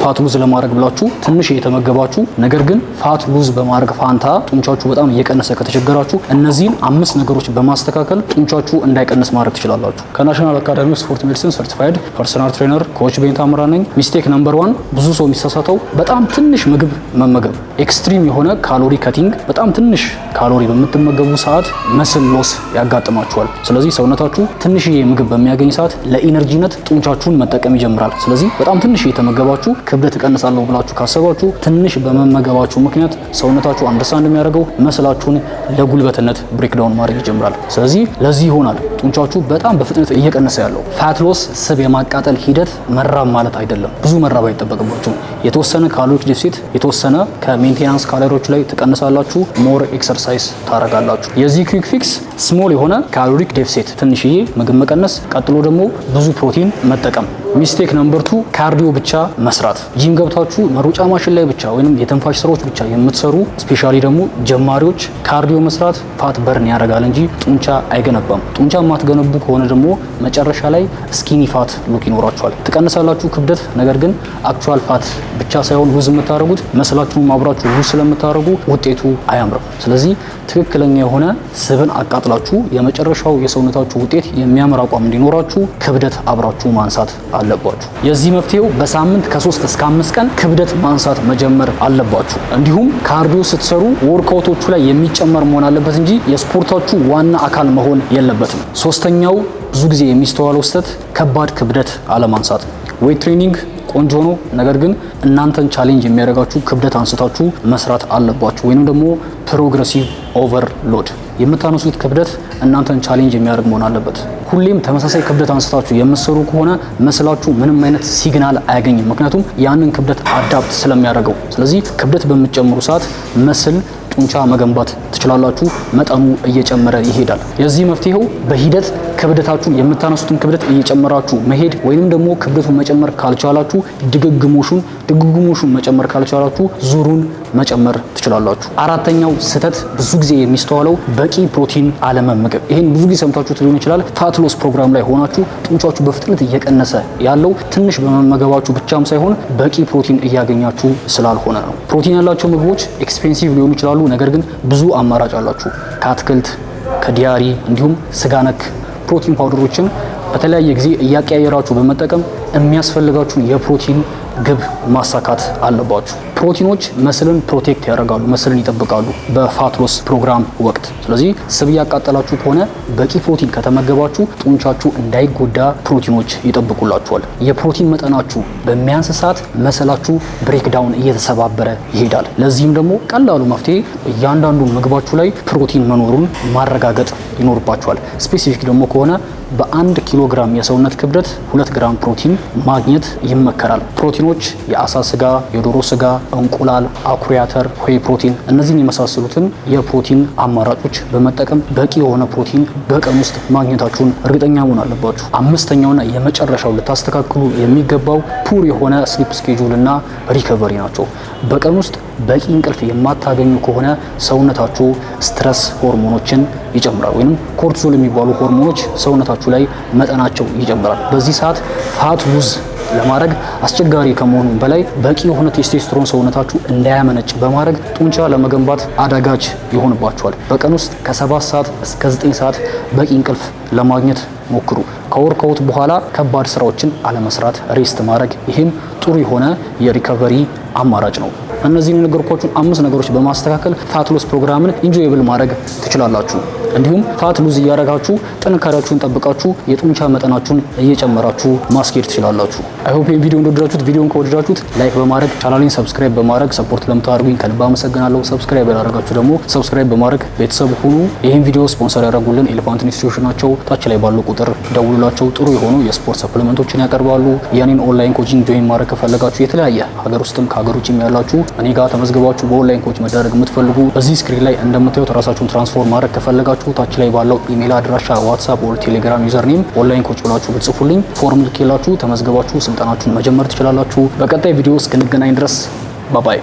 ፋት ሉዝ ለማድረግ ብላችሁ ትንሽ እየተመገባችሁ ነገር ግን ፋት ሉዝ በማድረግ ፋንታ ጡንቻችሁ በጣም እየቀነሰ ከተቸገራችሁ እነዚህን 5 ነገሮች በማስተካከል ጡንቻችሁ እንዳይቀንስ ማድረግ ትችላላችሁ። ከናሽናል አካዳሚ ኦፍ ስፖርት ሜዲሲን ሰርቲፋይድ ፐርሰናል ትሬነር ኮች ቤንታ አምራ ነኝ። ሚስቴክ ነምበር 1 ብዙ ሰው የሚሳሳተው በጣም ትንሽ ምግብ መመገብ፣ ኤክስትሪም የሆነ ካሎሪ ከቲንግ። በጣም ትንሽ ካሎሪ በምትመገቡ ሰዓት መስል ሎስ ያጋጥማችኋል። ስለዚህ ሰውነታችሁ ትንሽዬ ምግብ በሚያገኝ ሰዓት ለኢነርጂነት ጡንቻችሁን መጠቀም ይጀምራል። ስለዚህ በጣም ትንሽ እየተመገባችሁ ክብደት እቀንሳለሁ ብላችሁ ካሰባችሁ ትንሽ በመመገባችሁ ምክንያት ሰውነታችሁ አንደርስታንድ የሚያደርገው መስላችሁን ለጉልበትነት ብሬክዳውን ማድረግ ይጀምራል። ስለዚህ ለዚህ ይሆናል ጡንቻችሁ በጣም በፍጥነት እየቀነሰ ያለው። ፋት ሎስ ስብ የማቃጠል ሂደት መራብ ማለት አይደለም። ብዙ መራብ አይጠበቅባችሁም። የተወሰነ ካሎሪ ዲፊሲት፣ የተወሰነ ከሜንቴናንስ ካሎሪዎች ላይ ትቀንሳላችሁ። ሞር ኤክሰርሳይዝ ታረጋላችሁ። የዚህ ኩዊክ ፊክስ ስሞል የሆነ ካሎሪክ ዴፊሲት ትንሽዬ ምግብ መቀነስ፣ ቀጥሎ ደግሞ ብዙ ፕሮቲን መጠቀም። ሚስቴክ ነምበር 2 ካርዲዮ ብቻ መስራት። ጂም ገብታችሁ መሮጫ ማሽን ላይ ብቻ ወይም የትንፋሽ ስራዎች ብቻ የምትሰሩ ስፔሻሊ ደግሞ ጀማሪዎች ካርዲዮ መስራት ፋት በርን ያደርጋል እንጂ ጡንቻ አይገነባም። ጡንቻ የማትገነቡ ከሆነ ደግሞ መጨረሻ ላይ ስኪኒ ፋት ሉክ ይኖራችኋል። ትቀንሳላችሁ ክብደት፣ ነገር ግን አክቹዋል ፋት ብቻ ሳይሆን ሉዝ የምታደርጉት መስላችሁን አብራችሁ ሉዝ ስለምታደርጉ ውጤቱ አያምርም። ስለዚህ ትክክለኛ የሆነ ስብን አቃጥላችሁ የመጨረሻው የሰውነታችሁ ውጤት የሚያምር አቋም እንዲኖራችሁ ክብደት አብራችሁ ማንሳት አለባችሁ። የዚህ መፍትሄው በሳምንት ከ3 እስከ 5 ቀን ክብደት ማንሳት መጀመር አለባችሁ። እንዲሁም ካርዲዮ ስትሰሩ ወርክአውቶቹ ላይ የሚጨመር መሆን አለበት እንጂ የስፖርታችሁ ዋና አካል መሆን የለበትም። ሶስተኛው ብዙ ጊዜ የሚስተዋለው ስህተት ከባድ ክብደት አለማንሳት። ዌይት ትሬኒንግ ቆንጆ ነው፣ ነገር ግን እናንተን ቻሌንጅ የሚያደርጋችሁ ክብደት አንስታችሁ መስራት አለባችሁ። ወይንም ደግሞ ፕሮግረሲቭ ኦቨርሎድ የምታነሱት ክብደት እናንተን ቻሌንጅ የሚያደርግ መሆን አለበት። ሁሌም ተመሳሳይ ክብደት አንስታችሁ የምትሰሩ ከሆነ መስላችሁ ምንም አይነት ሲግናል አያገኝም፣ ምክንያቱም ያንን ክብደት አዳፕት ስለሚያደርገው። ስለዚህ ክብደት በምትጨምሩ ሰዓት መስል ጡንቻ መገንባት ትችላላችሁ። መጠኑ እየጨመረ ይሄዳል። የዚህ መፍትሄው በሂደት ክብደታችሁ የምታነሱትን ክብደት እየጨመራችሁ መሄድ ወይንም ደግሞ ክብደቱን መጨመር ካልቻላችሁ ድግግሞሹን መጨመር ካልቻላችሁ ዙሩን መጨመር ትችላላችሁ። አራተኛው ስህተት ብዙ ጊዜ የሚስተዋለው በቂ ፕሮቲን አለመመገብ። ይሄን ብዙ ጊዜ ሰምታችሁት ሊሆን ይችላል። ፋት ሎስ ፕሮግራም ላይ ሆናችሁ ጡንቻችሁ በፍጥነት እየቀነሰ ያለው ትንሽ በመመገባችሁ ብቻም ሳይሆን በቂ ፕሮቲን እያገኛችሁ ስላልሆነ ነው። ፕሮቲን ያላቸው ምግቦች ኤክስፔንሲቭ ሊሆኑ ይችላሉ፣ ነገር ግን ብዙ አማራጭ አላችሁ። ከአትክልት ከዲያሪ እንዲሁም ስጋ ነክ ፕሮቲን ፓውደሮችን በተለያየ ጊዜ እያቀያየራችሁ በመጠቀም የሚያስፈልጋችሁን የፕሮቲን ግብ ማሳካት አለባችሁ። ፕሮቲኖች መስልን ፕሮቴክት ያደርጋሉ፣ መስልን ይጠብቃሉ በፋት ሎስ ፕሮግራም ወቅት። ስለዚህ ስብ እያቃጠላችሁ ከሆነ በቂ ፕሮቲን ከተመገባችሁ ጡንቻችሁ እንዳይጎዳ ፕሮቲኖች ይጠብቁላችኋል። የፕሮቲን መጠናችሁ በሚያንስ ሰዓት መሰላችሁ ብሬክዳውን እየተሰባበረ ይሄዳል። ለዚህም ደግሞ ቀላሉ መፍትሄ እያንዳንዱ ምግባችሁ ላይ ፕሮቲን መኖሩን ማረጋገጥ ይኖርባችኋል። ስፔሲፊክ ደግሞ ከሆነ በ1 ኪሎ ግራም የሰውነት ክብደት 2 ግራም ፕሮቲን ማግኘት ይመከራል። ፕሮቲኖች የአሳ ስጋ፣ የዶሮ ስጋ፣ እንቁላል፣ አኩሪ አተር፣ ሆይ ፕሮቲን እነዚህን የመሳሰሉትን የፕሮቲን አማራጮች በመጠቀም በቂ የሆነ ፕሮቲን በቀን ውስጥ ማግኘታችሁን እርግጠኛ መሆን አለባችሁ። አምስተኛውና የመጨረሻው ልታስተካክሉ የሚገባው ፑር የሆነ ስሊፕ ስኬጁል እና ሪከቨሪ ናቸው። በቀን ውስጥ በቂ እንቅልፍ የማታገኙ ከሆነ ሰውነታችሁ ስትረስ ሆርሞኖችን ይጨምራል፣ ወይም ኮርቲዞል የሚባሉ ሆርሞኖች ሰውነታችሁ ላይ መጠናቸው ይጨምራል። በዚህ ሰዓት ፋት ሉዝ ለማድረግ አስቸጋሪ ከመሆኑ በላይ በቂ የሆነ ቴስቶስትሮን ሰውነታችሁ እንዳያመነጭ በማድረግ ጡንቻ ለመገንባት አዳጋች ይሆንባችኋል። በቀን ውስጥ ከ7 ሰዓት እስከ 9 ሰዓት በቂ እንቅልፍ ለማግኘት ሞክሩ። ከወርክአውት በኋላ ከባድ ስራዎችን አለመስራት፣ ሬስት ማድረግ፣ ይህም ጥሩ የሆነ የሪከቨሪ አማራጭ ነው። እነዚህን የነገርኳችሁን 5 ነገሮች በማስተካከል ፋት ሎስ ፕሮግራምን ኢንጆየብል ማድረግ ትችላላችሁ። እንዲሁም ፋት ሉዝ እያደረጋችሁ ጥንካሬያችሁን ጠብቃችሁ የጡንቻ መጠናችሁን እየጨመራችሁ ማስኬድ ትችላላችሁ። አይ ሆፕ ይሄን ቪዲዮ እንደወደዳችሁት፣ ቪዲዮን ከወደዳችሁት ላይክ በማድረግ ቻናሌን ሰብስክራይብ በማድረግ ሰፖርት ለምታደርጉኝ ከልብ አመሰግናለሁ። ሰብስክራይብ ያላደረጋችሁ ደግሞ ሰብስክራይብ በማድረግ ቤተሰብ ሁኑ። ይህን ቪዲዮ ስፖንሰር ያደረጉልን ኤሌፋንት ኢንስቲትዩሽን ናቸው። ታች ላይ ባለው ቁጥር ደውሉላቸው። ጥሩ የሆኑ የስፖርት ሰፕሊመንቶችን ያቀርባሉ። የኔን ኦንላይን ኮቺንግ ጆይን ማድረግ ከፈለጋችሁ የተለያየ ሀገር ውስጥም ከሀገር ውጭም ያላችሁ እኔ ጋር ተመዝግባችሁ በኦንላይን ኮች መደረግ የምትፈልጉ በዚህ ስክሪን ላይ እንደምታዩት ራሳችሁን ትራንስፎርም ማድረግ ከፈለጋችሁ ታች ላይ ባለው ኢሜል አድራሻ፣ ዋትስአፕ ወር ቴሌግራም ዩዘርኔም ኦንላይን ኮች ብላችሁ ብትጽፉልኝ ፎርም ልኬላችሁ ተመዝግባችሁ ስልጠናችሁን መጀመር ትችላላችሁ። በቀጣይ ቪዲዮ እስክንገናኝ ድረስ ባባይ።